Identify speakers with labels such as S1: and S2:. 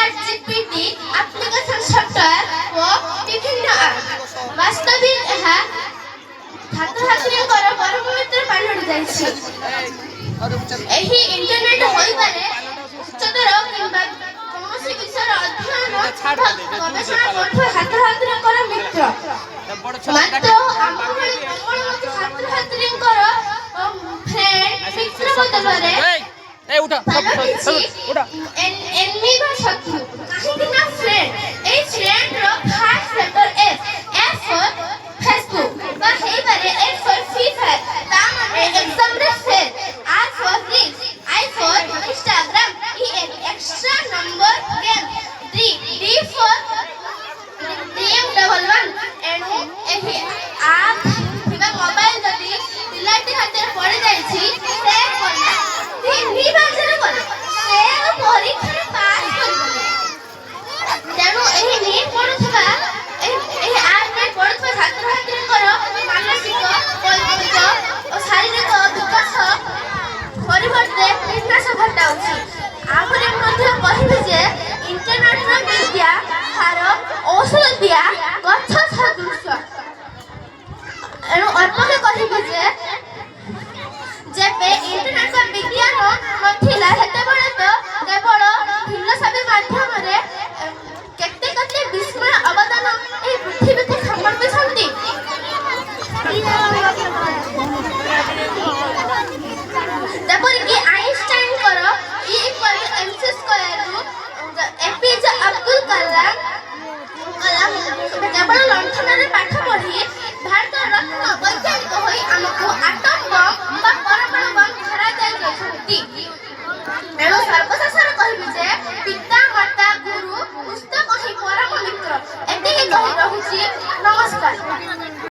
S1: ChatGPT application software ଓ ବିଭିନ୍ନ app ବାସ୍ତବିକ ଏହା ଛାତ୍ରଛାତ୍ରୀଙ୍କର ପରମ ମିତ୍ର ପାଲଟି ଯାଇଛି। ଏହି ଇଣ୍ଟରନେଟ ହୋଇପାରେ ଉଚ୍ଚତର କିମ୍ବା କୌଣସି ବିଷୟର ଅଧ୍ୟୟନ ଗବେଷଣା କରୁଥିବା ଛାତ୍ରଛାତ୍ରୀଙ୍କର ମିତ୍ର। ମାତ୍ର ଆମ ଭଳି କୋମଳମତି ଛାତ୍ରଛାତ୍ରୀଙ୍କର ମିତ୍ର ବଦଳରେ ପାଲଟିଛି ଏନିମି ବା ଶତ୍ରୁ। କାହିଁକି ନା ଫ୍ରେଣ୍ଡ, ଏହି ଫ୍ରେଣ୍ଡର first letter F for Facebook ବା ହେଇପାରେ ଏଫ୍ ଫର୍ ଫ୍ରି ଫାୟାର, ତା ମାନେ ଏକ୍ସାମରେ fail. R for reels, I for Instagram, E extra number game, D for DM11। ଏଣୁ ଏହି ଆପ୍ ଥିବା ମୋବାଇଲ ଯଦି ପିଲାଟି ହାତରେ ପଡ଼ିଯାଇଛି ସେ କଲା ତିନି ବାଜରେ କଲା, ସେ ପରୀକ୍ଷାରେ ପାସ୍ କରିବନି। ତେଣୁ ଏହି ନିଟ୍ ପଢୁଥିବା ଏହି ଆପ୍ରେ ପଢୁଥିବା ଛାତ୍ରଛାତ୍ରୀଙ୍କର ମାନସିକ, ବୌଦ୍ଧିକ ଓ ଶାରୀରିକ ବିକାଶ ପରିବର୍ତ୍ତେ ବିନାଶ ଘଟାଉଛି। ଆହୁରି ମଧ୍ୟ କହିବି ଯେ ଇଣ୍ଟରନେଟର ବିଦ୍ୟା ହାର ଔଷଧିଆ ଗଛ ସଦୃଶ। ଏଣୁ ଅଳ୍ପକେ କହିବି ଯେ ଯେବେ ଇଣ୍ଟରନେଟ ବା ବିଜ୍ଞାନ ନଥିଲା ସେତେବେଳେ ତ କେବଳ ଫିଲୋସଫି ମାଧ୍ୟମରେ କେତେ କେତେ ବିସ୍ମୟ ଅବଦାନ ଏହି ପୃଥିବୀକୁ ସମର୍ପିଛନ୍ତି। ଯେପରିକି ଆଇନଷ୍ଟାଇନଙ୍କର E=mc²ରୁ ଏପିଜେ ଅବଦୁଲ କଲାମ କେବଳ ଲଣ୍ଠନରେ